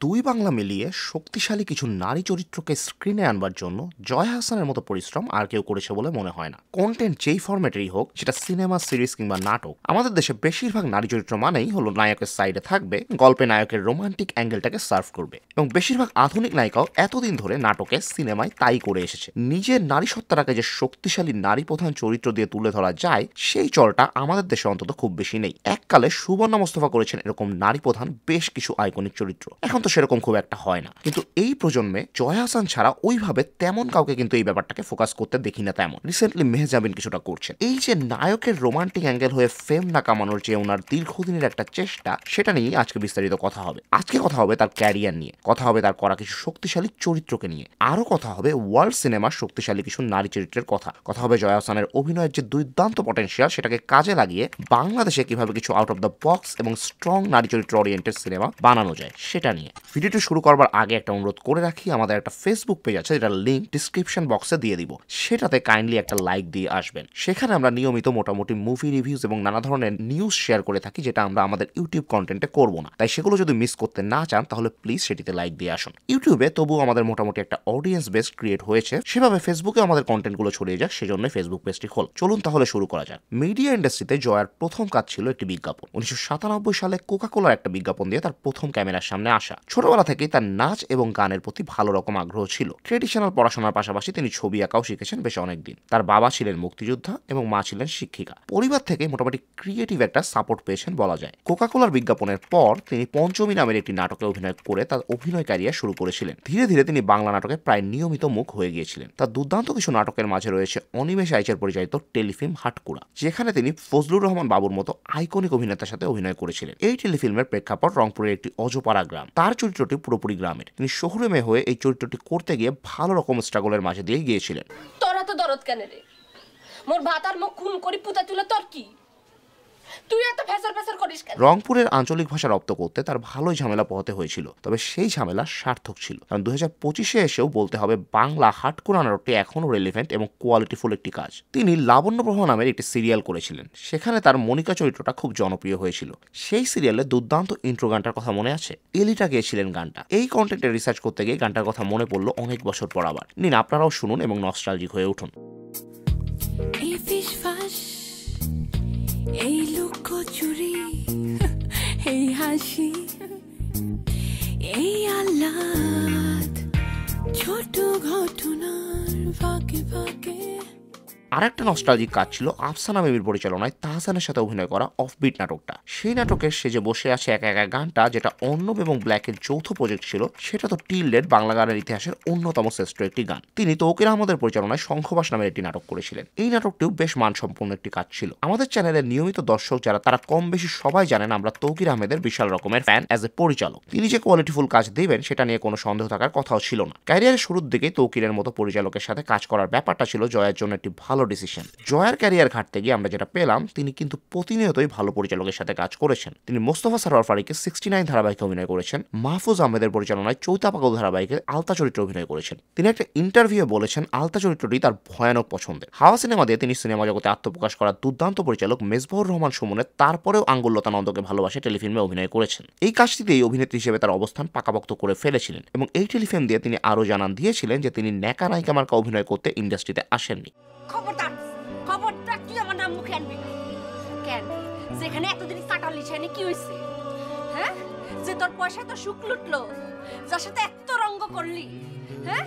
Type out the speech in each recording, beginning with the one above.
দুই বাংলা মিলিয়ে শক্তিশালী কিছু নারী চরিত্রকে স্ক্রিনে আনবার জন্য জয় হাসানের মতো পরিশ্রম আর কেউ করেছে বলে মনে হয় না। কন্টেন্ট যেই ফরম্যাটেরই হোক, সেটা সিনেমা, সিরিজ কিংবা নাটক, আমাদের দেশে বেশিরভাগ নারী চরিত্র মানেই হলো নায়কের সাইডে থাকবে, গল্পে নায়কের রোমান্টিক অ্যাঙ্গেলটাকে সার্ভ করবে। এবং বেশিরভাগ আধুনিক নায়িকাও এতদিন ধরে নাটকে, সিনেমায় তাই করে এসেছে। নিজের নারী সত্তাটাকে যে শক্তিশালী নারী প্রধান চরিত্র দিয়ে তুলে ধরা যায়, সেই চলটা আমাদের দেশে অন্তত খুব বেশি নেই। এককালে সুবর্ণা মোস্তফা করেছেন এরকম নারী প্রধান বেশ কিছু আইকনিক চরিত্র, এখন তো সেরকম খুব একটা হয় না। কিন্তু এই প্রজন্মে জয় হাসান ছাড়া ওইভাবে তেমন কাউকে কিন্তু এই ব্যাপারটাকে ফোকাস করতে দেখি না তেমন। রিসেন্টলি মেহজাবিন কিছুটা করছেন। এই যে নায়কের রোমান্টিক অ্যাঙ্গেল হয়ে ফেম না কামানোর যে ওনার দীর্ঘদিনের একটা চেষ্টা, সেটা নিয়ে আজকে বিস্তারিত কথা হবে। আজকে কথা হবে তার ক্যারিয়ার নিয়ে, কথা হবে তার করা কিছু শক্তিশালী চরিত্রকে নিয়ে, আরো কথা হবে ওয়ার্ল্ড সিনেমার শক্তিশালী কিছু নারী চরিত্রের কথা হবে জয় হাসানের অভিনয়ের যে দুর্দান্ত পটেনশিয়াল, সেটাকে কাজে লাগিয়ে বাংলাদেশে কিভাবে কিছু আউট অফ দ্য বক্স এবং স্ট্রং নারী চরিত্র ওরিয়েন্টেড সিনেমা বানানো যায় সেটা নিয়ে। ভিডিওটি শুরু করবার আগে একটা অনুরোধ করে রাখি, আমাদের একটা ফেসবুক পেজ আছে যেটার লিঙ্ক ডিসক্রিপশন বক্সে দিয়ে দিব, সেটাতে কাইন্ডলি একটা লাইক দিয়ে আসবেন। সেখানে আমরা নিয়মিত মোটামুটি মুভি রিভিউজ এবং নানা ধরনের নিউজ শেয়ার করে থাকি, যেটা আমরা আমাদের ইউটিউব কন্টেন্টে করবো না। তাই সেগুলো যদি মিস করতে না চান, তাহলে প্লিজ সেটিতে লাইক দিয়ে আসুন। ইউটিউবে তবুও আমাদের মোটামুটি একটা অডিয়েন্স বেস ক্রিয়েট হয়েছে, সেভাবে ফেসবুকে আমাদের কন্টেন্টগুলো ছড়িয়ে যাক, সেজন্য ফেসবুক পেজটি খোল। চলুন তাহলে শুরু করা যাক। মিডিয়া ইন্ডাস্ট্রিতে জয়ার প্রথম কাজ ছিল একটি বিজ্ঞাপন। 1997 সালে কোকা কোলার একটা বিজ্ঞাপন দিয়ে তার প্রথম ক্যামেরার সামনে আসা। ছোটবেলা থেকেই তার নাচ এবং গানের প্রতি ভালো রকম আগ্রহ ছিল। ট্রেডিশনাল পড়াশোনার পাশাপাশি তিনি ছবি আঁকাও শিখেছেন বেশ অনেকদিন। তার বাবা ছিলেন মুক্তিযোদ্ধা এবং মা ছিলেন শিক্ষিকা। পরিবার থেকে মোটামুটি ক্রিয়েটিভ একটা সাপোর্ট পেয়েছেন বলা যায়। কোকা কোলার বিজ্ঞাপনের পর তিনি পঞ্চমী নামের একটি নাটকে অভিনয় করে তার অভিনয় ক্যারিয়ার শুরু করেছিলেন। ধীরে ধীরে তিনি বাংলা নাটকে প্রায় নিয়মিত মুখ হয়ে গিয়েছিলেন। তার দুর্দান্ত কিছু নাটকের মাঝে রয়েছে অনিমেষ আইচের পরিচালিত টেলিফিল্ম হাটকুড়া, যেখানে তিনি ফজলুর রহমান বাবুর মতো আইকনিক অভিনেতার সাথে অভিনয় করেছিলেন। এই টেলিফিল্মের প্রেক্ষাপট রংপুরের একটি অজপাড়া গ্রাম। তার চরিত্রটি পুরোপুরি গ্রামের। তিনি শহুরে মেয়ে হয়ে এই চরিত্রটি করতে গিয়ে ভালো রকম স্ট্রাগলের মাঝে দিয়ে গিয়েছিলেন। তোরা তো দরদ কেন রে? মোর ভাত আর মুখ খুন করি পুতা তুলে তোর কি? তুই এত ফেসার ফেসার করিস কেন? রংপুরের আঞ্চলিক ভাষা রপ্ত করতে তার ভালোই ঝামেলা পোহাতে হয়েছিল, তবে সেই ঝামেলা সার্থক ছিল। কারণ 2025-এ এসেও বলতে হবে বাংলা হাটকুড়া নাটকটি এখনও রেলিভেন্ট এবং কোয়ালিটিফুল একটি কাজ। তিনি লাবণ্য প্রভা নামের একটি সিরিয়াল করেছিলেন, সেখানে তার মনিকা চরিত্রটা খুব জনপ্রিয় হয়েছিল। সেই সিরিয়ালে দুর্দান্ত ইন্ট্রো গানটার কথা মনে আছে? এলিটা গেয়েছিলেন গানটা। এই কন্টেন্টে রিসার্চ করতে গিয়ে গানটার কথা মনে পড়লো অনেক বছর পর আবার। নিন আপনারাও শুনুন এবং নস্টালজিক হয়ে উঠুন। এই লুক চুরি, এই হাসি, এই আহ্লাদ, ছোট ঘটনার ফাঁকে ফাঁকে। আরেকটা নস্টালজিক কাজ ছিল আফসানা মিমির পরিচালনায় তাহসানের সাথে অভিনয় করা অফবিট নাটকটা। সেই নাটকের সে যে বসে আছে একা একা গানটা, যেটা অর্ণব এবং ব্ল্যাকের যৌথ প্রজেক্ট ছিল, সেটা তো টিল ডেট বাংলা গানের ইতিহাসের অন্যতম শ্রেষ্ঠ একটি গান। তিনি তৌকির আহমদের পরিচালনায় শঙ্খবাস নামের একটি নাটক করেছিলেন। এই নাটকটিও বেশ মানসম্পন্ন একটি কাজ ছিল। আমাদের চ্যানেলের নিয়মিত দর্শক যারা, তারা কম বেশি সবাই জানেন আমরা তৌকির আহমেদের বিশাল রকমের ফ্যান অ্যাজ এ পরিচালক। তিনি যে কোয়ালিটিফুল কাজ দেবেন সেটা নিয়ে কোনো সন্দেহ থাকার কথাও ছিল না। ক্যারিয়ারের শুরুর দিকেই তৌকিরের মতো পরিচালকের সাথে কাজ করার ব্যাপারটা ছিল জয়ের জন্য একটি ভালো ডিসিশন। জয়ার ক্যারিয়ার ঘাটতে গিয়ে আমরা যেটা পেলাম, তিনি কিন্তু প্রতিনিয়তই ভালো পরিচালকের সাথে কাজ করেছেন। তিনি মোস্তফা সরোয়ার ফারুকের 69 ধারাবাহিকে অভিনয় করেছেন। মাহফুজ আহমেদের পরিচালনায় চৌতা পাগল ধারাবাহিকে আলতা চরিত্রে অভিনয় করেছেন। তিনি একটা ইন্টারভিউ বলেছেন আলতা চরিত্রটি তার ভয়ানক পছন্দের। হাওয়া সিনেমা দিয়ে তিনি সিনেমা জগতে আত্মপ্রকাশ করা দুর্দান্ত পরিচালক মেজবাহুর রহমান সুমনের তারপরেও আঙ্গুললতা নন্দকে ভালোবাসে টেলিফিল্মে অভিনয় করেছেন। এই কাজটিতেই অভিনেত্রী হিসেবে তার অবস্থান পাকাপোক্ত করে ফেলেছিলেন এবং এই টেলিফিল্ম দিয়ে তিনি আরও জানান দিয়েছিলেন যে তিনি ন্যাকা নায়িকা মার্কা অভিনয় করতে ইন্ডাস্ট্রিতে আসেননি। খবরদার তুই আমার নাম মুখে আনবি না। কেন? যেখানে এতদিন কাটার লিছানি কি হয়েছে? হ্যাঁ, যে তোর পয়সা তো সুখ লুটলো, যার সাথে এত রঙ্গ করলি, হ্যাঁ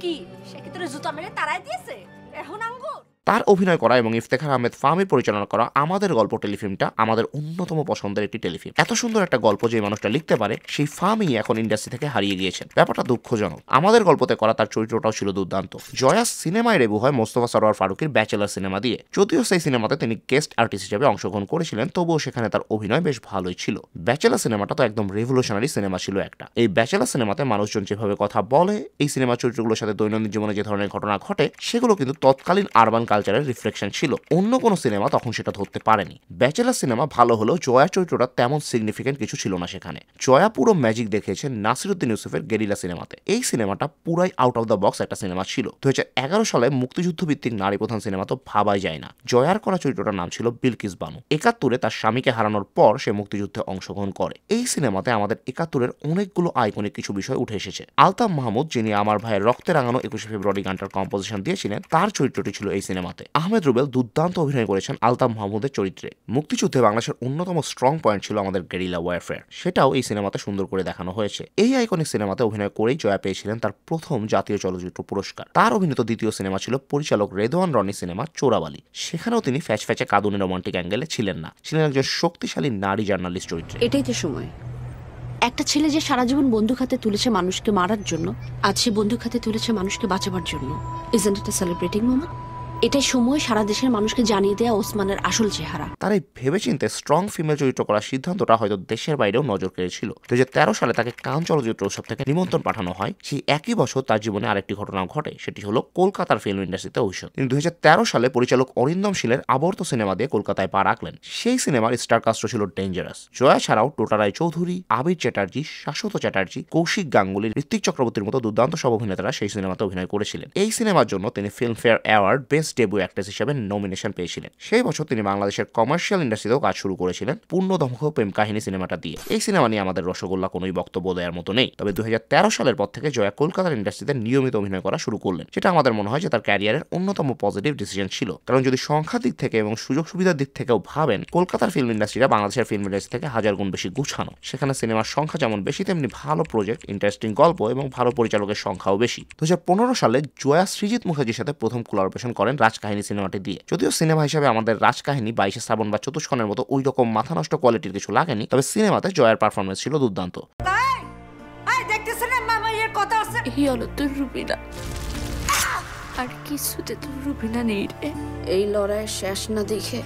কি সে কি তোর জুতা মেরে তাড়াই দিয়েছে? এখন আঙ্গুর তার অভিনয় করা এবং ইফতেখার আহমেদ ফাহমির পরিচালনা করা আমাদের গল্প টেলিফিল্মটা আমাদের অন্যতম পছন্দের একটি টেলিফিল্ম। এত সুন্দর একটা গল্প যে মানুষটা লিখতে পারে, সেই ফাহমি এখন ইন্ডাস্ট্রি থেকে হারিয়ে গিয়েছেন। ব্যাপারটা দুঃখজনক। আমাদের গল্পতে করা তার চরিত্রটাও ছিল দুর্দান্ত। জয়া সিনেমায় রেবু হয় মোস্তফা সরোয়ার ফারুকের ব্যাচেলার সিনেমা দিয়ে। যদিও সেই সিনেমাতে তিনি গেস্ট আর্টিস্ট হিসেবে অংশগ্রহণ করেছিলেন, তবুও সেখানে তার অভিনয় বেশ ভালোই ছিল। ব্যাচেলার সিনেমাটা তো একদম রেভলিউশনারি সিনেমা ছিল একটা। এই ব্যাচেলার সিনেমাতে মানুষজন যেভাবে কথা বলে, এই সিনেমা চরিত্রগুলোর সাথে দৈনন্দিন জীবনে যে ধরনের ঘটনা ঘটে, সেগুলো কিন্তু তৎকালীন আরবান কালচারের রিফ্লেকশন ছিল, অন্য কোনো সিনেমা তখন সেটা ধরতে পারেনি। ব্যাচেলার সিনেমা ভালো হলেও জয়া চরিত্রটা তেমন সিগনিফিকেন্ট কিছু ছিল না সেখানে। জয়া পুরো ম্যাজিক দেখিয়েছেন নাসিরুদ্দিন ইউসুফের গেরিলা সিনেমাতে। এই সিনেমাটা পুরাই আউট অফ দ্য বক্স একটা সিনেমা ছিল। 2011 সালে মুক্তিযুদ্ধ ভিত্তিক নারী প্রধান সিনেমা তো ভাবাই যায় না। জয়ার করা চরিত্রটার নাম ছিল বিলকিস বানু। 71-এ তার স্বামীকে হারানোর পর সে মুক্তিযুদ্ধে অংশগ্রহণ করে। এই সিনেমাতে আমাদের 71-এর অনেকগুলো আইকনিক কিছু বিষয় উঠে এসেছে। আলতাফ মাহমুদ, যিনি আমার ভাইয়ের রক্তে রাঙানো 21শে ফেব্রুয়ারি গানটার কম্পোজিশন দিয়েছিলেন, তার চরিত্রটি ছিল এই সিনেমাতে। আহমেদ রুবেল দুর্দান্ত অভিনয় করেছেন আলতাফ মাহমুদের চরিত্রে। মুক্তিযুদ্ধে বাংলাদেশের অন্যতম স্ট্রং পয়েন্ট ছিল আমাদের গেরিলা ওয়ারফেয়ার, সেটাও এই সিনেমাতে সুন্দর করে দেখানো হয়েছে। এই আইকনিক সিনেমাতে অভিনয় করেই জয়া পেয়েছিলেন তার প্রথম জাতীয় চলচ্চিত্র পুরস্কার। তার অভিনীত দ্বিতীয় সিনেমা ছিল পরিচালক রেদওয়ান রনির সিনেমা চোরাবালি। সেখানেও তিনি ফ্যাচে কাঁদুনি রোমান্টিক অ্যাঙ্গেলে ছিলেন না, ছিলেন একজন শক্তিশালী নারী জার্নালিস্ট চরিত্রে। এটাই তো সময়। একটা ছেলে যে সারা জীবন বন্দুক হাতে তুলেছে মানুষকে মারার জন্য, আজ সে বন্দুক হাতে তুলেছে মানুষকে বাঁচাবার জন্য। Isn't it a celebrating moment? এটাই সময় সারা দেশের মানুষকে জানিয়ে দেয়া ওসমানের আসল চেহারা। তার এই ভেবেচিন্তে স্ট্রং ফিমেল চরিত্র করার সিদ্ধান্তটা হয়তো দেশের বাইরেও নজর কেড়েছিল। 2013 সালে তাকে কান চলচ্চিত্র উৎসব থেকে নিমন্ত্রণ পাঠানো হয়। সেই একই বছর তার জীবনে আরেকটি ঘটনা ঘটে, সেটি হলো কলকাতার ফিল্ম ইন্ডাস্ট্রিতে ঔষধ। তিনি 2013 সালে পরিচালক অরিন্দম শীলের আবর্ত সিনেমা দিয়ে কলকাতায় পা রাখলেন। সেই সিনেমার স্টার কাস্ট ছিল ডেঞ্জারাস। জয়া ছাড়াও টোটা রায় চৌধুরী, আবির চ্যাটার্জি, শাশ্বত চ্যাটার্জি, কৌশিক গাঙ্গুলি, ঋত্বিক চক্রবর্তীর মতো দুর্দান্ত সব অভিনেতারা সেই সিনেমাতে অভিনয় করেছিলেন। এই সিনেমার জন্য তিনি Filmfare award best debut actress হিসেবে নমিনেশন পেয়েছিলেন। সেই বছর তিনি বাংলাদেশের কমার্শিয়াল ইন্ডাস্ট্রিতেও কাজ শুরু করেছিলেন পূর্ণদমক প্রেম কাহিনী সিনেমাটা দিয়ে। এই সিনেমা নিয়ে আমাদের রসগোল্লা কোনোই বক্তব্য দেওয়ার মতো নেই। তবে 2013 সালের পর থেকে জয়া কলকাতার ইন্ডাস্ট্রিতে নিয়মিত অভিনয় করা শুরু করলেন, যেটা আমাদের মনে হয় যে তার ক্যারিয়ারের অন্যতম পজিটিভ ডিসিশন ছিল। কারণ যদি সংখ্যার দিক থেকে এবং সুযোগ সুবিধার দিক থেকেও ভাবেন, কলকাতার ফিল্ম ইন্ডাস্ট্রিটা বাংলাদেশের ফিল্ম ইন্ডাস্ট্রি থেকে 1000 গুণ বেশি গুছানো। সেখানে সিনেমার সংখ্যা যেমন বেশি, তেমনি ভালো প্রজেক্ট, ইন্টারেস্টিং গল্প এবং ভালো পরিচালকের সংখ্যাও বেশি। 2015 সালে জয়া সৃজিত মুখার্জির সাথে প্রথম কোলাবোরেশন করেন রাজকাহিনী সিনেমাটি দিয়ে। যদিও সিনেমা হিসেবে আমাদের রাজকাহিনী 22শে শ্রাবণ বা চতুষ্কোণের মতো ওই রকম মাথা নষ্ট কোয়ালিটির কিছু লাগেনি, তবে সিনেমাতে জয়ার পারফরমেন্স ছিল দুর্দান্ত। এই হলো তোর রুবিনা, আর কিছুতে তোর রুবিনা নেই রে। এই লড়াইয়ের শেষ না দেখে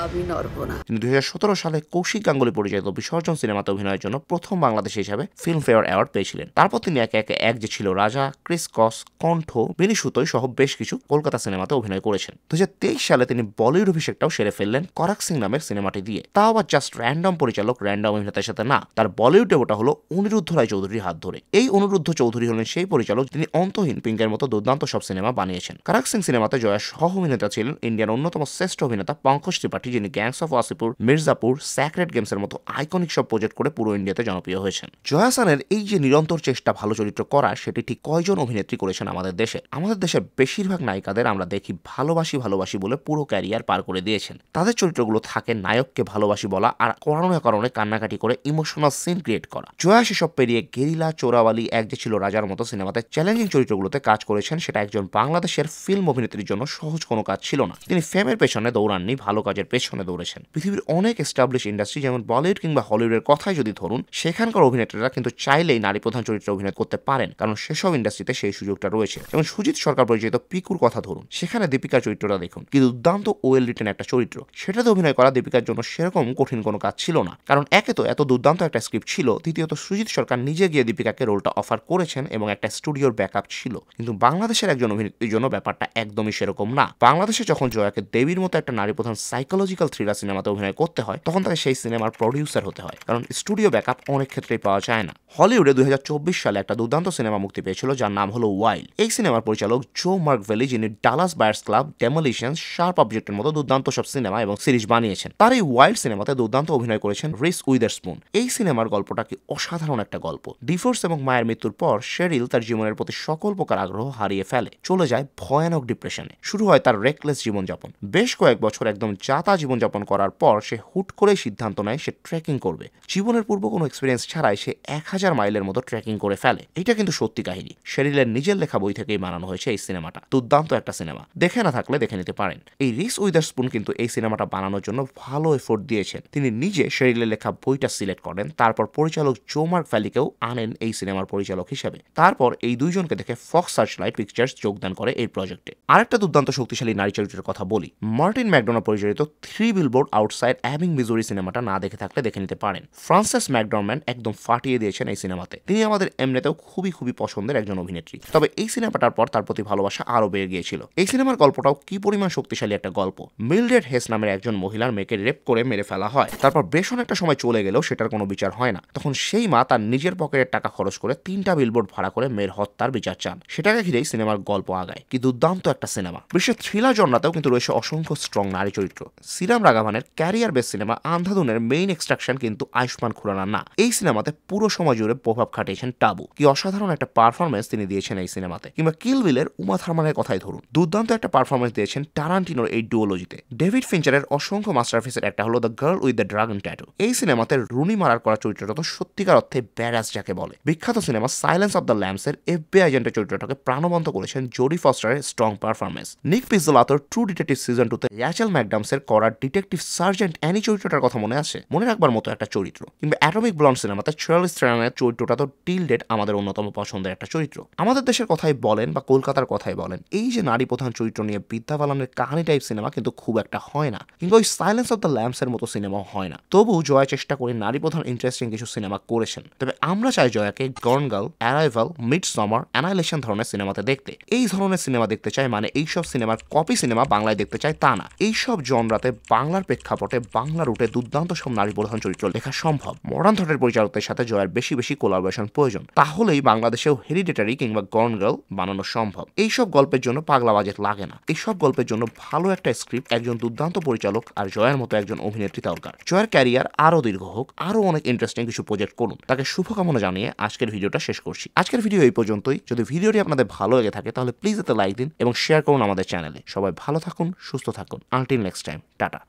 আমি নড়ব না। তিনি 2017 সালে কৌশিক গাঙ্গুলি পরিচালিত বিসর্জন সিনেমাতে অভিনয়ের জন্য প্রথম বাংলাদেশি হিসাবে ফিল্মফেয়ার অ্যাওয়ার্ড পেয়েছিলেন। তারপর তিনি একে একে এক যে ছিল রাজা, ক্রিসকস, কণ্ঠ, বেনি সুতোই সহ বেশ কিছু কলকাতা সিনেমাতে অভিনয় করেছেন। 2023 সালে তিনি বলিউড অভিষেকটাও সেরে ফেললেন করাক সিং নামের সিনেমাটি দিয়ে। তাও আবার জাস্ট র্যান্ডম পরিচালক, র্যান্ডম অভিনেতার সাথে না, তার বলিউড ডেবিউটা হলো অনিরুদ্ধ রায় চৌধুরীর হাত ধরে। এই অনিরুদ্ধ চৌধুরী হলেন সেই পরিচালক যিনি অন্তহীন, পিঙ্কের মতো দুর্দান্ত সব সিনেমা বানিয়েছেন। করাক সিং সিনেমাতে জয়ার সহ অভিনেতা ছিলেন ইন্ডিয়ার অন্যতম শ্রেষ্ঠ অভিনেতা পঙ্কজ ত্রিপাঠী, যিনি gangs of Wasseypur, Mirzapur, sacred গেমসের মতো আইকনিক সব প্রজেক্ট করে পুরো ইন্ডিয়াতে জনপ্রিয় হয়েছেন। জয়া হাসানের এই যে নিরন্তর চেষ্টা ভালো চরিত্র করার, সেটি ঠিক কয়জন অভিনেত্রী করেছেন আমাদের দেশে? আমাদের দেশের বেশিরভাগ নায়িকাদের আমরা দেখি ভালোবাসি ভালোবাসি বলে পুরো ক্যারিয়ার পার করে দিয়েছেন। তাদের চরিত্রগুলো থাকে নায়ককে ভালোবাসি বলা আর কারণে কারণে কান্নাকাটি করে ইমোশনাল সিন ক্রিয়েট করা। জয়া সেসব পেরিয়ে গেরিলা, চোরাবালি, এক যে ছিল রাজার মতো সিনেমাতে চ্যালেঞ্জিং চরিত্রগুলোতে কাজ করেছেন। সেটা একজন বাংলাদেশের ফিল্ম অভিনেত্রীর জন্য সহজ কোনো কাজ ছিল না। তিনি ফেমের পেছনে দৌড়াননি, ভালো কাজের পেছনে দৌড়েছেন। পৃথিবীর অনেক এস্টাবলিশ ইন্ডাস্ট্রি যেমন বলিউড কিংবা হলিউডের কথাই যদি ধরুন, সেখানকার অভিনেত্রীরা কিন্তু চাইলেই নারী প্রধান চরিত্রে অভিনয় করতে পারেন, কারণ সেসব ইন্ডাস্ট্রিতে সেই সুযোগটা রয়েছে। যেমন সুজিত সরকার পরিচালিত পিকুর কথা ধরুন, সেখানে দীপিকার চরিত্রটা দেখুন, কি দুর্দান্ত ওয়েল রিটেন একটা চরিত্র। সেটাতে অভিনয় করা দীপিকার জন্য সেরকম কঠিন কোনো কাজ ছিল না, কারণ একে তো এত দুর্দান্ত একটা স্ক্রিপ্ট ছিল, দ্বিতীয়ত সুজিত সরকার নিজে গিয়ে দীপিকাকে রোলটা অফার করেছেন এবং একটা স্টুডিওর ব্যাকআপ ছিল। কিন্তু বাংলাদেশের একজন অভিনেত্রীর জন্য ব্যাপারটা একদমই সেরকম না। বাংলাদেশে যখন জয়াকে দেবীর মতো একটা নারী প্রধান সাইকোলজিক্যাল থ্রিলার সিনেমাতে অভিনয় করতে হয়, তখন তাকে সেই সিনেমার প্রডিউসার হতে হয়, কারণ স্টুডিও ব্যাকআপ অনেক ক্ষেত্রেই পাওয়া যায় না। হলিউডে 2024 সালে একটা দুর্দান্ত সিনেমা মুক্তি পেয়েছিল যার নাম হলো ওয়াইল্ড। এই সিনেমার পরিচালক জো মার্কভেলি, যিনি Dallas buyers club, demolition, sharp অবজেক্টের মতো দুর্দান্ত সব সিনেমা এবং সিরিজ বানিয়েছেন। তার এই ওয়াইল্ড সিনেমাতে দুর্দান্ত অভিনয় করেছেন রিস উইদারস্পুন। এই সিনেমার গল্পটা কি অসাধারণ একটা গল্প। ডিভোর্স এবং মায়ের মৃত্যুর পর শেরিল তার জীবনের প্রতি সকল প্রকার আগ্রহ হারিয়ে ফেলে, চলে যায় ভয়ানক ডিপ্রেশনে। শুরু হয় তার রেকলেস জীবনযাপন। বেশ কয়েক বছর একদম যাতা জীবনযাপন করার পর সে হুট করেই সিদ্ধান্ত নেয় সে ট্রেকিং করবে। জীবনের পূর্ব কোনো এক্সপিরিয়েন্স ছাড়াই সে 1000 মাইলের মতো ট্রেকিং করে ফেলে। এটা কিন্তু সত্যি কাহিনী, শেরিলের নিজের লেখা বই থেকেই বানানো হয়েছে এই সিনেমাটা। দুর্দান্ত একটা সিনেমা, দেখে না থাকলে দেখে নিতে পারেন। এই রিস উইদারস্পুন কিন্তু এই সিনেমাটা বানানোর জন্য ভালো এফোর্ট দিয়েছেন। তিনি নিজে শেরিলের লেখা বইটা সিলেক্ট করেন, তারপর পরিচালক জো মার্কভেলিকেও আনেন এই সিনেমার পরিচালক হিসেবে। তারপর এই দুইজনকে দেখে ফক্স সার্চলাইট পিকচার্স যোগদান করে এই প্রজেক্টে। আরেকটা দুর্দান্ত শক্তিশালী নারী চরিত্রের কথা বলি। মার্টিন ম্যাকডোনা পরিচালিত 3 বিলবোর্ড আউটসাইড অ্যাবিং মিজুরি সিনেমাটা না দেখে থাকলে দেখে নিতে পারেন। ফ্রান্সেস ম্যাকডরম্যান্ড একদম ফাটিয়ে দিয়েছেন এই সিনেমাতে। তিনি আমাদের এমনিতেও খুবই খুবই পছন্দের একজন অভিনেত্রী। তবে এই সিনেমাটার পর তার প্রতি ভালোবাসা আরো বেড়ে গিয়েছিল। এই সিনেমার গল্পটাও কি পরিমাণ শক্তিশালী একটা গল্প। মিলড্রেড হেস নামের একজন মহিলার মেয়েকে রেপ করে মেরে ফেলা হয়, তারপর বেশ অনেকটা সময় চলে গেলেও সেটার কোনো বিচার হয় না। তখন সেই মা তার নিজের পকেটের টাকা খরচ করে 3টা বিলবোর্ড ভাড়া করে মেয়ের হত্যার বিচার চান। সেটাকে ঘিরেই সিনেমার গল্প আগায়। কি দুর্দান্ত একটা সিনেমা। বিশ্বের থ্রিলার জনরাতেও কিন্তু রয়েছে অসংখ্য স্ট্রং নারী চরিত্র। শ্রীরাম রাঘাভানের ক্যারিয়ার বেস সিনেমা আন্ধাধুনের মেইন এক্সট্রাকশন কিন্তু আয়ুষ্মান খুরানার না। এই সিনেমাতে পুরো সময় জুড়ে প্রভাব খাটিয়েছেন টাবু। কি অসাধারণ একটা পারফরমেন্স তিনি দিয়েছেন এই সিনেমাতে। কিংবা কিল বিলের উমা থার্মানের কথাই ধরুন, দুর্দান্ত একটা পারফরমেন্স দিয়েছেন টারান্টিনোর এই ডুওলজিতে। ডেভিড ফিঞ্চারের অসংখ্য মাস্টারপিসের একটা হলো the girl with the dragon tattoo. এই সিনেমাতে রুনি মারার করা চরিত্রটা তো সত্যিকার অর্থে ব্যারাস যাকে বলে। বিখ্যাত সিনেমা সাইলেন্স অফ দ্য ল্যাম্পসের এফবিআই এজেন্টের চরিত্রটাকে প্রাণবন্ত করেছেন জোডি ফস্টারের স্ট্রং পারফরমেন্স। নিক পিজোলাতোর ট্রু ডিটেকটিভ সিজন 2 তে র্যাচেল ম্যাকডামসের করা ডিটেকটিভ সার্জেন্ট অ্যানি চরিত্রটার কথা মনে আছে? মনে রাখবার মতো একটা চরিত্র। কিংবা অ্যাটমিক ব্লন্ড সিনেমাতে চার্লিজ থেরনের চরিত্রটা তো টিল ডেট আমাদের অন্যতম পছন্দের একটা চরিত্র। আমাদের দেশের কথাই বলেন বা কলকাতার কথাই বলেন, এই যে নারী প্রধান চরিত্র নিয়ে বিদ্যা বালানের কাহিনী টাইপ সিনেমা কিন্তু খুব একটা হয় না। কিংবা ওই সাইলেন্স অফ দ্য ল্যাম্পসের মতো সিনেমাও হয় না। তবু জয়া চেষ্টা করে নারী প্রধান ইন্টারেস্টিং কিছু সিনেমা করেছেন। তবে আমরা চাই জয়াকে গর্ন গার্ল, অ্যারাইভাল, মিড সামার, অ্যানাইলেশন ধরনের সিনেমাতে দেখতে। এই ধরনের সিনেমা দেখতে চাই মানে এইসব সিনেমার কপি সিনেমা বাংলায় দেখতে চাই তা না। এইসব জনরাতে বাংলার প্রেক্ষাপটে বাংলা রুটে দুর্দান্ত সব নারী প্রধান চরিত্র লেখা সম্ভব। মডার্ন থটের পরিচালকদের সাথে জয়ার বেশি বেশি কোলাবোরেশন প্রয়োজন। তাহলেই বাংলাদেশেও হেরিডিটারি কিংবা গর্ন গার্ল বানানো সম্ভব। এইসব গল্পের জন্য পাগলা বাজেট লাগে না। এইসব গল্পের জন্য ভালো একটা স্ক্রিপ্ট, একজন দুর্দান্ত পরিচালক আর জয়ার মতো একজন অভিনেত্রী দরকার। জয়ার ক্যারিয়ার আরো দীর্ঘ হোক, আরো অনেক ইন্টারেস্টিং কিছু প্রজেক্ট করুন। তাকে শুভকামনা জানিয়ে আজকের ভিডিওটা শেষ করছি। আজকের ভিডিও এই পর্যন্তই। যদি ভিডিওটি আপনাদের ভালো লেগে থাকে তাহলে প্লিজ এতে লাইক দিন এবং শেয়ার করুন আমাদের চ্যানেলে। সবাই ভালো থাকুন, সুস্থ থাকুন। Until next time, tata.